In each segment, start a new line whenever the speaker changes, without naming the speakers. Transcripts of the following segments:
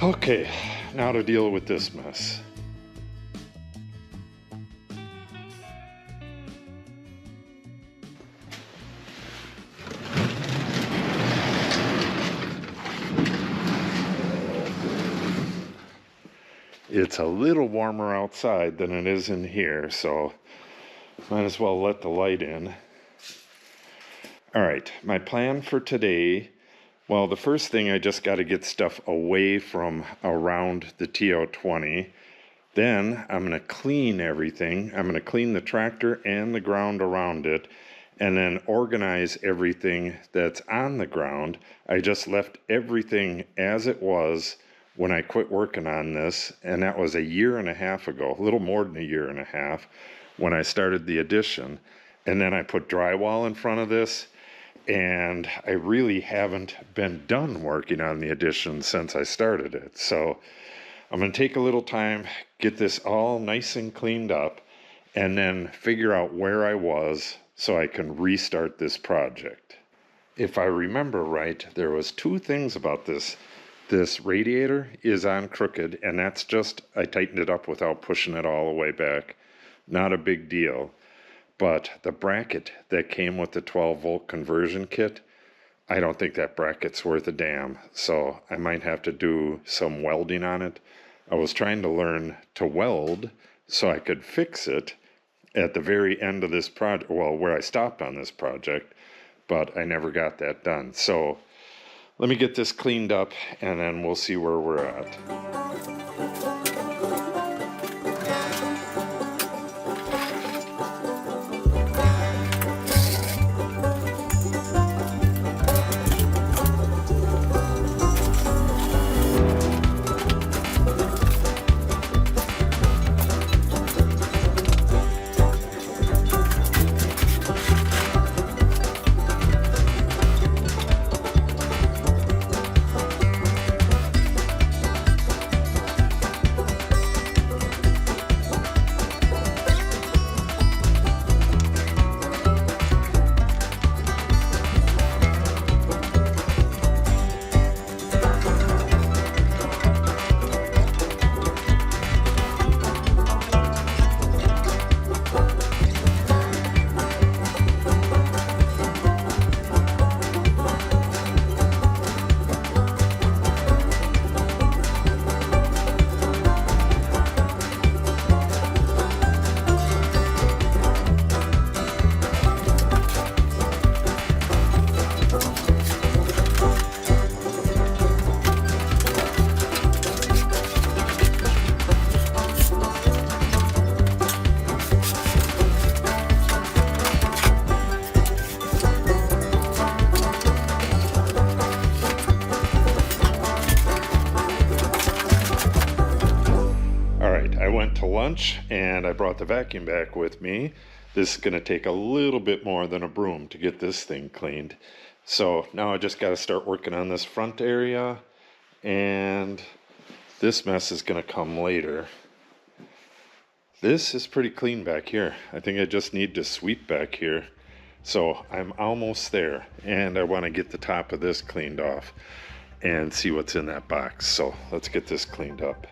Okay, now to deal with this mess. It's a little warmer outside than it is in here, so might as well let the light in. All right, my plan for today, well, the first thing, I just got to get stuff away from around the TO-20. Then I'm going to clean everything. I'm going to clean the tractor and the ground around it, and then organize everything that's on the ground. I just left everything as it was when I quit working on this, and that was 1.5 years ago, a little more than 1.5 years, when I started the addition. And then I put drywall in front of this, and I really haven't been done working on the addition since I started it. So I'm going to take a little time, get this all nice and cleaned up, and then figure out where I was so I can restart this project. If I remember right, there was 2 things about this. This radiator is on crooked, and that's just, I tightened it up without pushing it all the way back. Not a big deal. But the bracket that came with the 12-volt conversion kit, I don't think that bracket's worth a damn. So I might have to do some welding on it. I was trying to learn to weld so I could fix it at the very end of this project, well, where I stopped on this project, but I never got that done. So let me get this cleaned up, and then we'll see where we're at. Lunch, and I brought the vacuum back with me. This is going to take a little bit more than a broom to get this thing cleaned. So now I just got to start working on this front area, and this mess is going to come later. This is pretty clean back here. I think I just need to sweep back here. So I'm almost there, and I want to get the top of this cleaned off and see what's in that box. So let's get this cleaned up.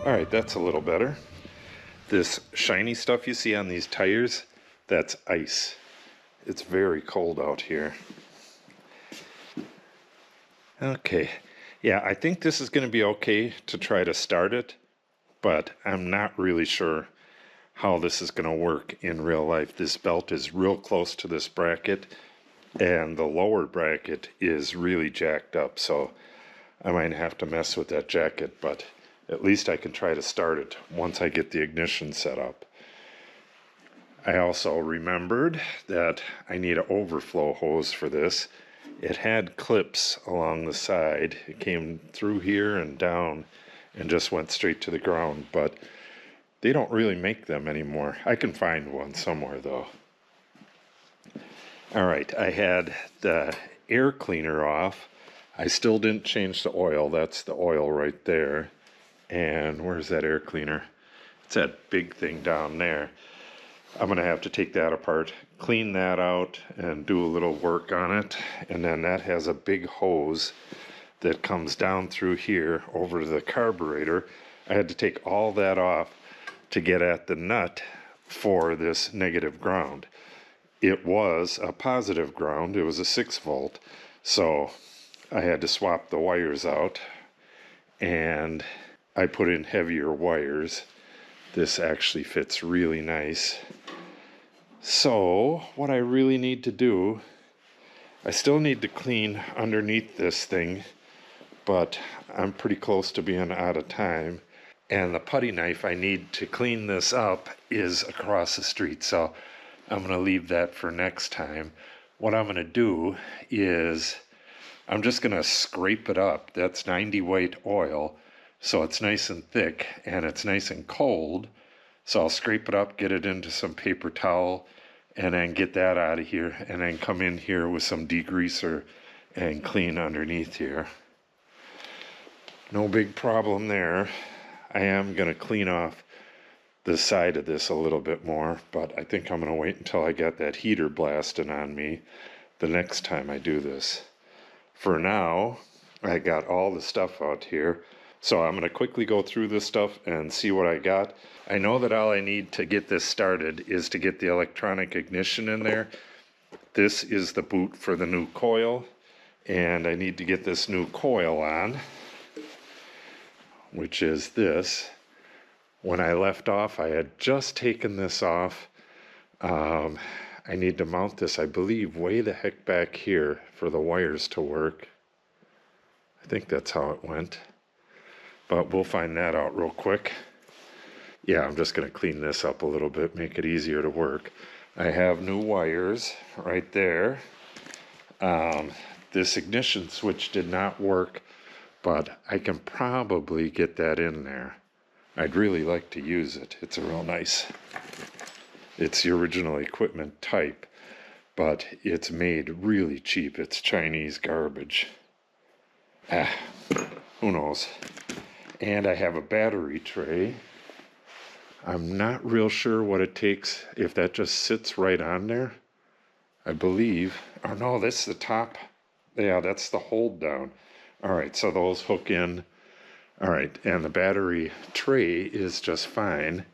All right, that's a little better. This shiny stuff you see on these tires, that's ice. It's very cold out here. Okay, yeah, I think this is going to be okay to try to start it, but I'm not really sure how this is going to work in real life. This belt is real close to this bracket, and the lower bracket is really jacked up, so I might have to mess with that jacket, but at least I can try to start it once I get the ignition set up. I also remembered that I need an overflow hose for this. It had clips along the side. It came through here and down and just went straight to the ground, but they don't really make them anymore. I can find one somewhere though. All right, I had the air cleaner off. I still didn't change the oil. That's the oil right there. And where's that air cleaner? It's that big thing down there. I'm going to have to take that apart, clean that out, and do a little work on it. And then that has a big hose that comes down through here over to the carburetor. I had to take all that off to get at the nut for this negative ground. It was a positive ground. It was a 6 volt. So I had to swap the wires out, and I put in heavier wires. This actually fits really nice. So what I really need to do, I still need to clean underneath this thing, but I'm pretty close to being out of time. And the putty knife I need to clean this up is across the street, so I'm going to leave that for next time. What I'm going to do is I'm just going to scrape it up. That's 90 weight oil, so it's nice and thick and it's nice and cold. So I'll scrape it up, get it into some paper towel, and then get that out of here, and then come in here with some degreaser and clean underneath here. No big problem there. I am going to clean off the side of this a little bit more, but I think I'm going to wait until I get that heater blasting on me the next time I do this. For now, I got all the stuff out here, so I'm going to quickly go through this stuff and see what I got. I know that all I need to get this started is to get the electronic ignition in there. This is the boot for the new coil, and I need to get this new coil on, which is this. When I left off, I had just taken this off. I need to mount this, I believe, way the heck back here for the wires to work. I think that's how it went. But we'll find that out real quick. Yeah, I'm just going to clean this up a little bit, make it easier to work. I have new wires right there. This ignition switch did not work, but I can probably get that in there. I'd really like to use it. It's a real nice, it's the original equipment type, but it's made really cheap. It's Chinese garbage. Who knows? And I have a battery tray. I'm not real sure what it takes, if that just sits right on there. I believe, oh no, that's the top. Yeah, that's the hold down. All right, so those hook in. All right, and the battery tray is just fine.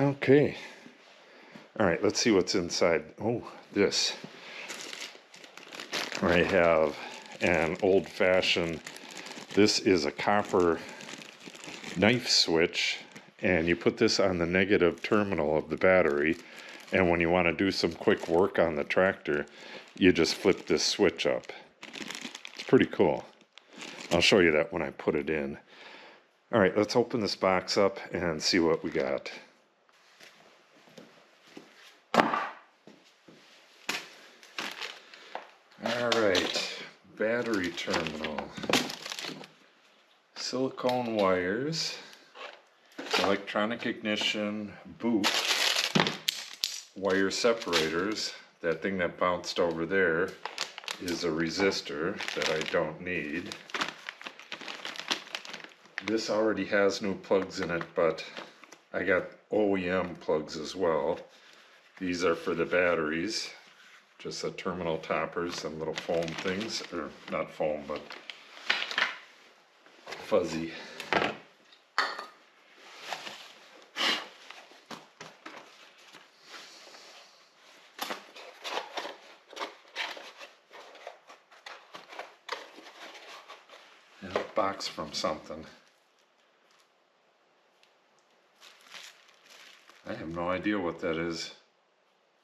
Okay. All right, let's see what's inside. Oh, this. I have an old-fashioned, this is a copper knife switch, and you put this on the negative terminal of the battery, and when you want to do some quick work on the tractor, you just flip this switch up. It's pretty cool. I'll show you that when I put it in. All right, let's open this box up and see what we got. All right, battery terminal. Silicone wires. Electronic ignition, boot, wire separators. That thing that bounced over there is a resistor that I don't need. This already has new plugs in it, but I got OEM plugs as well. These are for the batteries, just the terminal toppers, some little foam things, or not foam, but fuzzy. box from something. I have no idea what that is.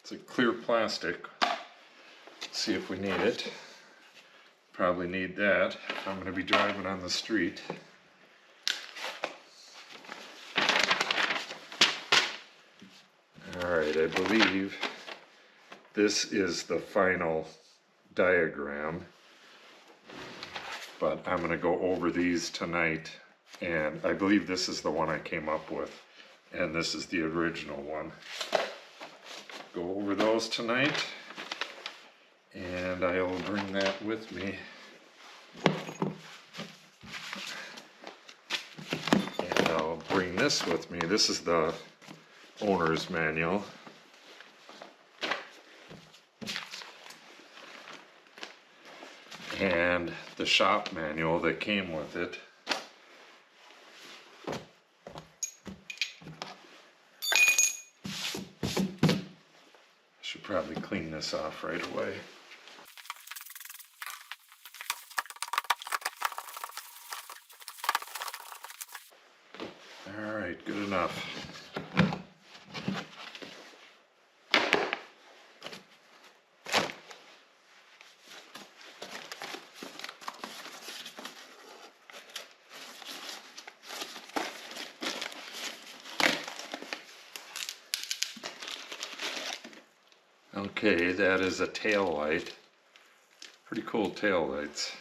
It's a clear plastic. Let's see if we need it. Probably need that if I'm going to be driving on the street. Alright, I believe this is the final diagram, but I'm going to go over these tonight, and I believe this is the one I came up with, and this is the original one. Go over those tonight, and I will bring that with me. And I'll bring this with me. This is the owner's manual. And the shop manual that came with it. Should probably clean this off right away. All right, good enough. Okay, that is a tail light. Pretty cool tail lights.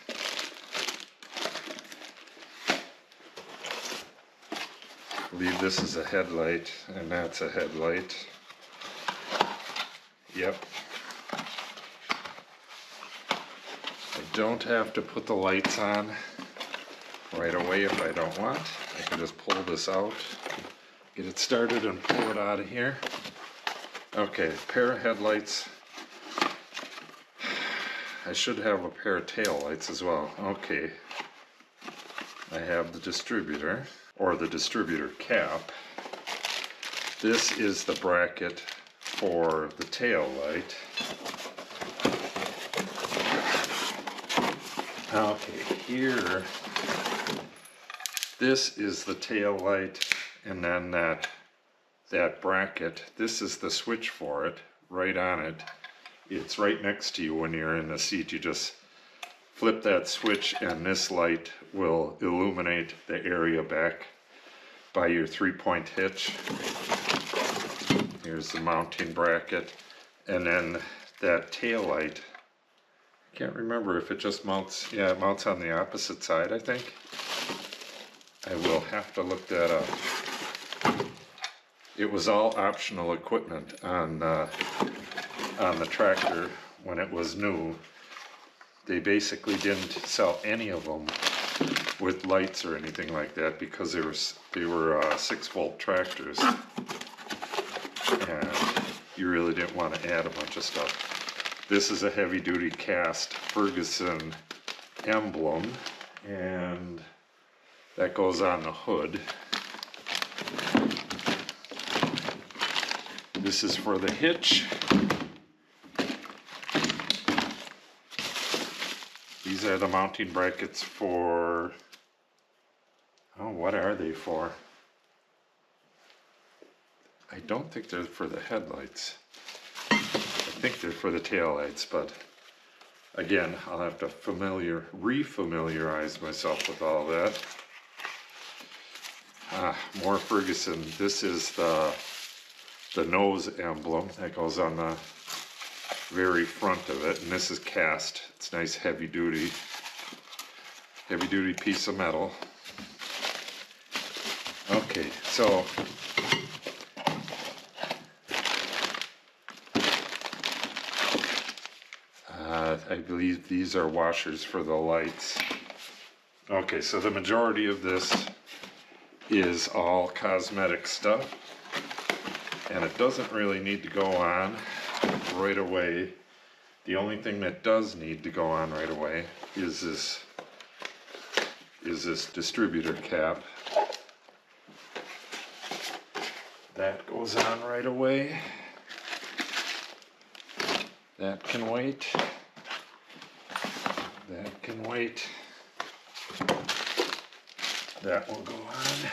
I believe this is a headlight, and that's a headlight. Yep. I don't have to put the lights on right away if I don't want. I can just pull this out, get it started, and pull it out of here. Okay, pair of headlights. I should have a pair of tail lights as well. Okay, I have the distributor, or the distributor cap. This is the bracket for the tail light. Okay, here, this is the tail light, and then that bracket, this is the switch for it, right on it. It's right next to you when you're in the seat. You just flip that switch and this light will illuminate the area back by your 3-point hitch. Here's the mounting bracket, and then that tail light, I can't remember if it just mounts, yeah, it mounts on the opposite side, I think. I will have to look that up. It was all optional equipment on the tractor when it was new. They basically didn't sell any of them with lights or anything like that because they were 6-volt tractors, and you really didn't want to add a bunch of stuff. This is a heavy-duty cast Ferguson emblem, and that goes on the hood. This is for the hitch. These are the mounting brackets for, oh, what are they for? I don't think they're for the headlights. I think they're for the taillights, but again, I'll have to re-familiarize myself with all that. More Ferguson. This is the nose emblem that goes on the very front of it, and this is cast. It's nice heavy duty piece of metal. Okay, so I believe these are washers for the lights. Okay, so the majority of this is all cosmetic stuff, and it doesn't really need to go on right away. The only thing that does need to go on right away is this distributor cap. That goes on right away. That can wait. That can wait. That will go on.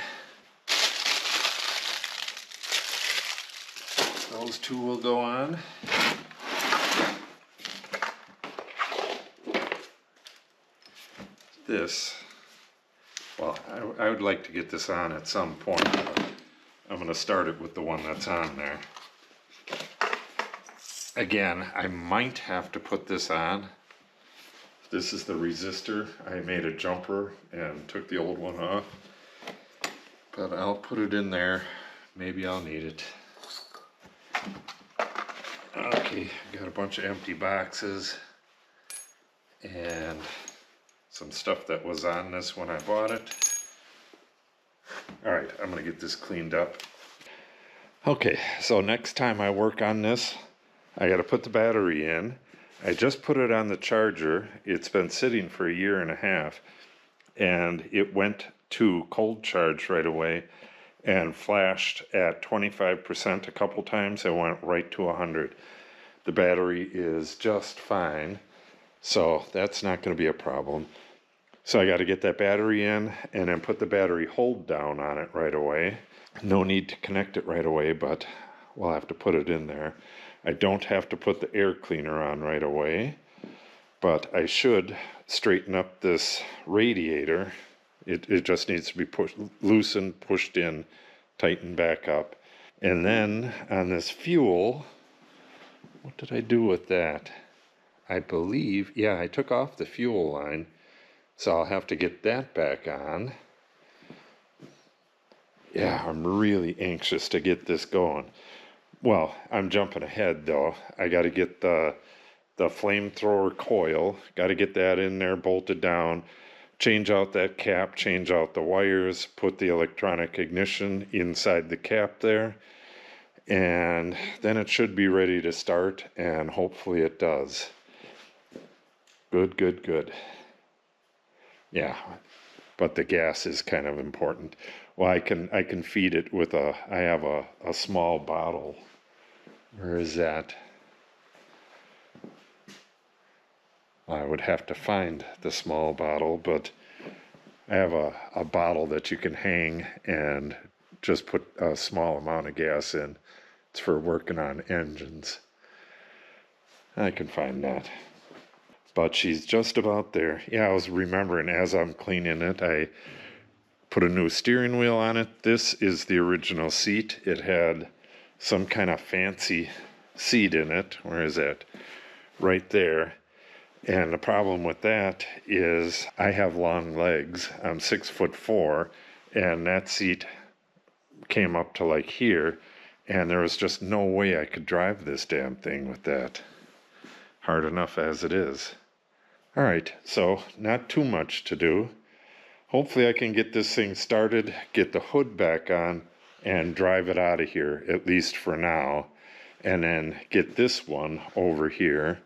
Those two will go on. This, well, I would like to get this on at some point, but I'm going to start it with the one that's on there. Again, I might have to put this on. This is the resistor. I made a jumper and took the old one off, but I'll put it in there. Maybe I'll need it. Okay, got a bunch of empty boxes and some stuff that was on this when I bought it. All right, I'm gonna get this cleaned up. Okay, so next time I work on this, I gotta put the battery in. I just put it on the charger. It's been sitting for a year and a half, and it went to cold charge right away and flashed at 25% a couple times and went right to 100. The battery is just fine, so that's not going to be a problem. So I got to get that battery in and then put the battery hold down on it right away. No need to connect it right away, but we'll have to put it in there. I don't have to put the air cleaner on right away, but I should straighten up this radiator. It just needs to be loosened, pushed in, tightened back up. And then on this fuel, what did I do with that? I believe, yeah, I took off the fuel line, so I'll have to get that back on. Yeah, I'm really anxious to get this going. Well, I'm jumping ahead though. I got to get the flamethrower coil, got to get that in there, bolted down, change out that cap, change out the wires, put the electronic ignition inside the cap there, and then it should be ready to start, and hopefully it does. Good, good, good. Yeah, but the gas is kind of important. Well, I can feed it with I have a small bottle. Where is that? I would have to find the small bottle, but I have a bottle that you can hang and just put a small amount of gas in. It's for working on engines. I can find that. But she's just about there. Yeah, I was remembering as I'm cleaning it, I put a new steering wheel on it. This is the original seat. It had some kind of fancy seat in it. Where is that? Right there. And the problem with that is I have long legs. I'm 6'4", and that seat came up to like here, and there was just no way I could drive this damn thing with that. Hard enough as it is. All right, so not too much to do. Hopefully I can get this thing started, get the hood back on, and drive it out of here, at least for now. And then get this one over here.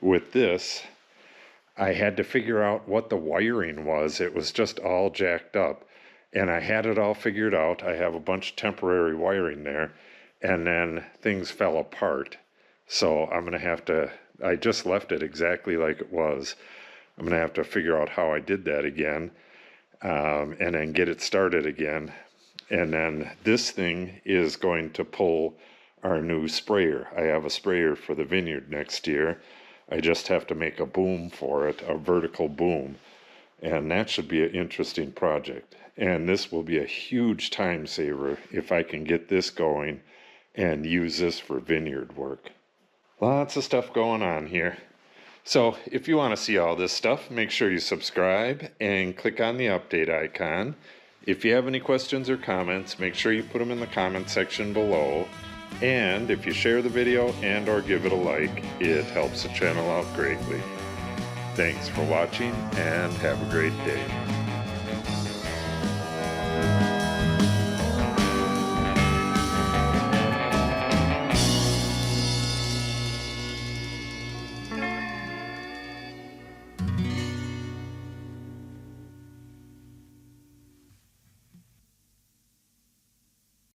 With this, I had to figure out what the wiring was. It was just all jacked up. And I had it all figured out. I have a bunch of temporary wiring there. And then things fell apart. So I'm going to have to, I just left it exactly like it was. I'm going to have to figure out how I did that again. And then get it started again. And then this thing is going to pull our new sprayer. I have a sprayer for the vineyard next year. I just have to make a boom for it, a vertical boom. And that should be an interesting project. And this will be a huge time saver if I can get this going and use this for vineyard work. Lots of stuff going on here. So if you want to see all this stuff, make sure you subscribe and click on the update icon. If you have any questions or comments, make sure you put them in the comment section below. And if you share the video and or give it a like, it helps the channel out greatly. Thanks for watching and have a great day.